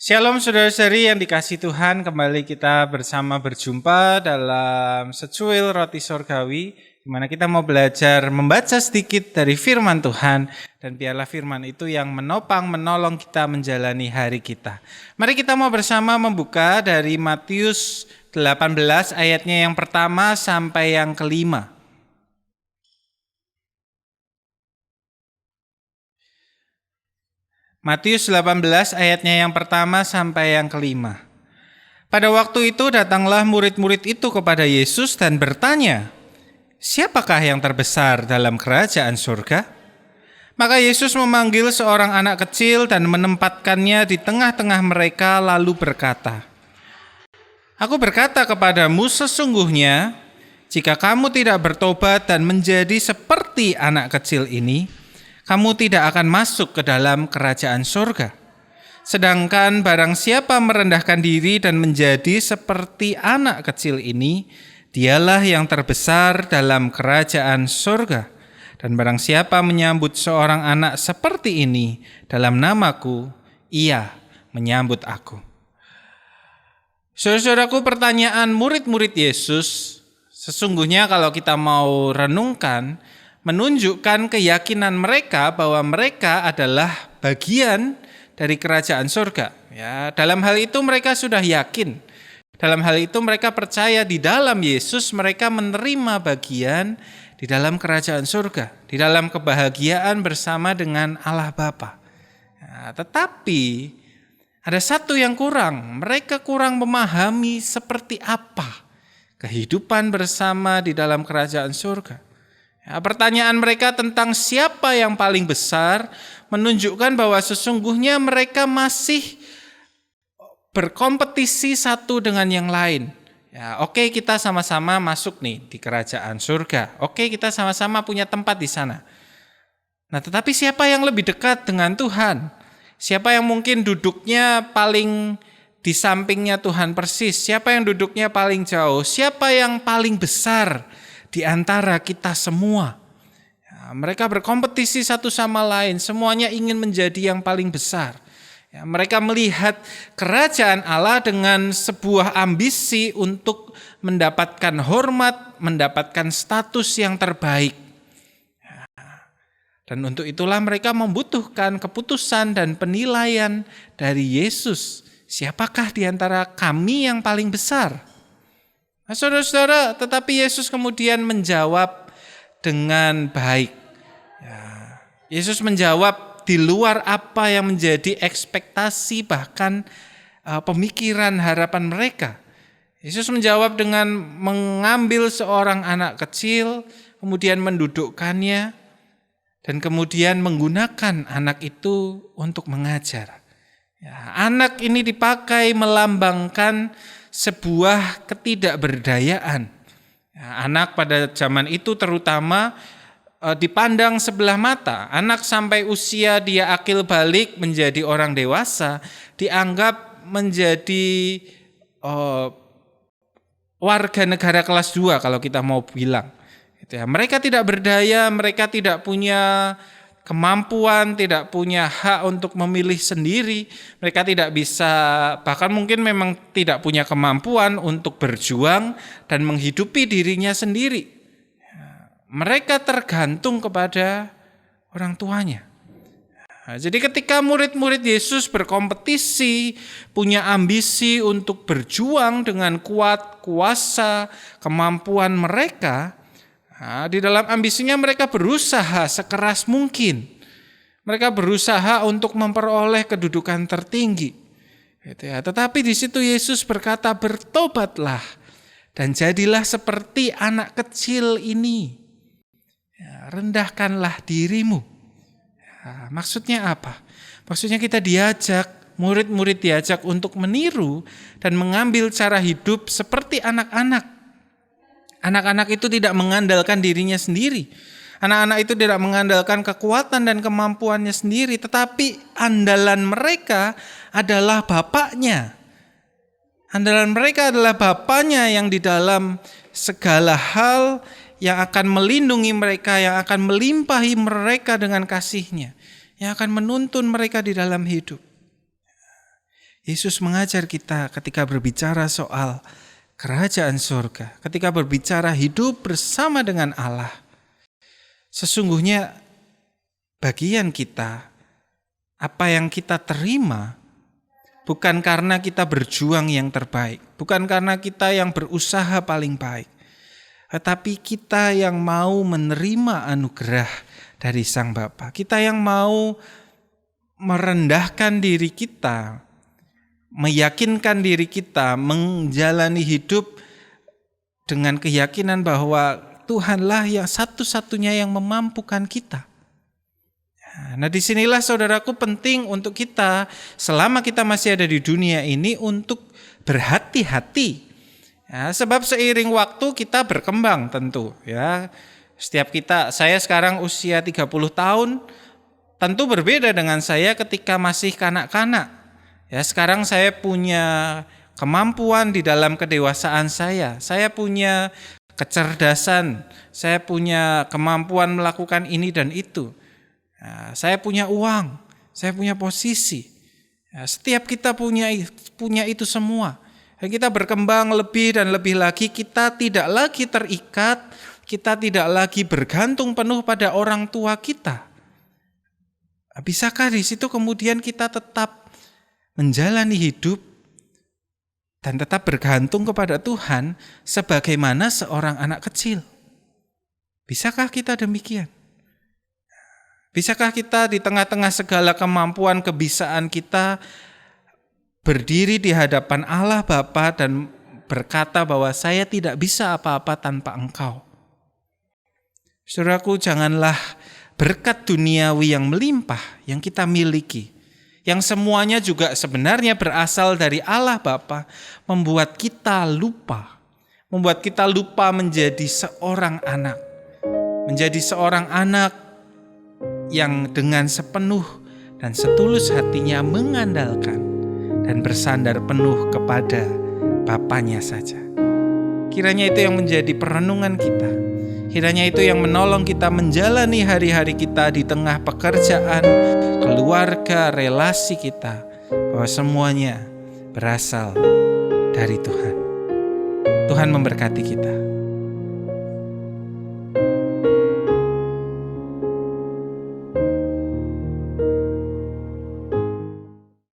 Shalom saudara-saudari yang dikasihi Tuhan, kembali kita bersama berjumpa dalam secuil roti sorgawi, di mana kita mau belajar membaca sedikit dari firman Tuhan, dan biarlah firman itu yang menopang, menolong kita menjalani hari kita. Mari kita mau bersama membuka dari Matius 18 ayatnya yang pertama sampai yang kelima. Matius 18 ayatnya yang pertama sampai yang kelima. Pada waktu itu datanglah murid-murid itu kepada Yesus dan bertanya, "Siapakah yang terbesar dalam kerajaan surga?" Maka Yesus memanggil seorang anak kecil dan menempatkannya di tengah-tengah mereka lalu berkata, "Aku berkata kepadamu sesungguhnya, jika kamu tidak bertobat dan menjadi seperti anak kecil ini, kamu tidak akan masuk ke dalam kerajaan surga. Sedangkan barang siapa merendahkan diri dan menjadi seperti anak kecil ini, dialah yang terbesar dalam kerajaan surga. Dan barang siapa menyambut seorang anak seperti ini dalam namaku, ia menyambut aku." Saudara-saudaraku, pertanyaan murid-murid Yesus, sesungguhnya kalau kita mau renungkan, menunjukkan keyakinan mereka bahwa mereka adalah bagian dari kerajaan surga. Ya, dalam hal itu mereka sudah yakin. Dalam hal itu mereka percaya di dalam Yesus mereka menerima bagian di dalam kerajaan surga, di dalam kebahagiaan bersama dengan Allah Bapa. Ya, tetapi ada satu yang kurang. Mereka kurang memahami seperti apa kehidupan bersama di dalam kerajaan surga. Ya, pertanyaan mereka tentang siapa yang paling besar menunjukkan bahwa sesungguhnya mereka masih berkompetisi satu dengan yang lain. Ya, oke, kita sama-sama masuk nih di kerajaan surga. Oke, kita sama-sama punya tempat di sana. Nah, tetapi siapa yang lebih dekat dengan Tuhan? Siapa yang mungkin duduknya paling di sampingnya Tuhan persis? Siapa yang duduknya paling jauh? Siapa yang paling besar di antara kita semua? Ya, mereka berkompetisi satu sama lain, semuanya ingin menjadi yang paling besar. Ya, mereka melihat kerajaan Allah dengan sebuah ambisi untuk mendapatkan hormat, mendapatkan status yang terbaik. Ya, dan untuk itulah mereka membutuhkan keputusan dan penilaian dari Yesus. Siapakah di antara kami yang paling besar? Nah, saudara-saudara, tetapi Yesus kemudian menjawab dengan baik. Ya, Yesus menjawab di luar apa yang menjadi ekspektasi bahkan pemikiran harapan mereka. Yesus menjawab dengan mengambil seorang anak kecil, kemudian mendudukkannya, dan kemudian menggunakan anak itu untuk mengajar. Ya, anak ini dipakai melambangkan sebuah ketidakberdayaan. Ya, anak pada zaman itu terutama dipandang sebelah mata. Anak sampai usia dia akil balik menjadi orang dewasa dianggap menjadi warga negara kelas 2 kalau kita mau bilang. Gitu ya. Mereka tidak berdaya, mereka tidak punya kemampuan, tidak punya hak untuk memilih sendiri. Mereka tidak bisa, bahkan mungkin memang tidak punya kemampuan untuk berjuang dan menghidupi dirinya sendiri. Mereka tergantung kepada orang tuanya. Nah, jadi ketika murid-murid Yesus berkompetisi, punya ambisi untuk berjuang dengan kuat, kuasa, kemampuan mereka, nah, di dalam ambisinya mereka berusaha sekeras mungkin. Mereka berusaha untuk memperoleh kedudukan tertinggi. Gitu ya. Tetapi di situ Yesus berkata, "Bertobatlah dan jadilah seperti anak kecil ini. Ya, rendahkanlah dirimu." Ya, maksudnya apa? Maksudnya kita diajak, murid-murid diajak untuk meniru dan mengambil cara hidup seperti anak-anak. Anak-anak itu tidak mengandalkan dirinya sendiri. Anak-anak itu tidak mengandalkan kekuatan dan kemampuannya sendiri, tetapi andalan mereka adalah bapaknya. Andalan mereka adalah bapaknya yang di dalam segala hal yang akan melindungi mereka, yang akan melimpahi mereka dengan kasih-Nya, yang akan menuntun mereka di dalam hidup. Yesus mengajar kita ketika berbicara soal kerajaan surga, ketika berbicara hidup bersama dengan Allah. Sesungguhnya bagian kita, apa yang kita terima, bukan karena kita berjuang yang terbaik, bukan karena kita yang berusaha paling baik, tetapi kita yang mau menerima anugerah dari Sang Bapa. Kita yang mau merendahkan diri kita, meyakinkan diri kita, menjalani hidup dengan keyakinan bahwa Tuhanlah yang satu-satunya yang memampukan kita. Nah, disinilah saudaraku penting untuk kita selama kita masih ada di dunia ini untuk berhati-hati. Ya, sebab seiring waktu kita berkembang tentu. Ya, setiap kita, saya sekarang usia 30 tahun, tentu berbeda dengan saya ketika masih kanak-kanak. Ya, sekarang saya punya kemampuan di dalam kedewasaan saya. Saya punya kecerdasan, saya punya kemampuan melakukan ini dan itu. Nah, saya punya uang, saya punya posisi. Ya, setiap kita punya itu semua. Dan kita berkembang lebih dan lebih lagi, kita tidak lagi terikat, kita tidak lagi bergantung penuh pada orang tua kita. Bisakah di situ kemudian kita tetap menjalani hidup dan tetap bergantung kepada Tuhan sebagaimana seorang anak kecil? Bisakah kita demikian? Bisakah kita di tengah-tengah segala kemampuan kebisaan kita berdiri di hadapan Allah Bapa dan berkata bahwa saya tidak bisa apa-apa tanpa Engkau? Saudaraku, janganlah berkat duniawi yang melimpah yang kita miliki, yang semuanya juga sebenarnya berasal dari Allah Bapa, membuat kita lupa menjadi seorang anak. Menjadi seorang anak yang dengan sepenuh dan setulus hatinya mengandalkan dan bersandar penuh kepada Bapanya saja. Kiranya itu yang menjadi perenungan kita. Kiranya itu yang menolong kita menjalani hari-hari kita di tengah pekerjaan, keluarga, relasi kita, bahwa semuanya berasal dari Tuhan. Tuhan memberkati kita.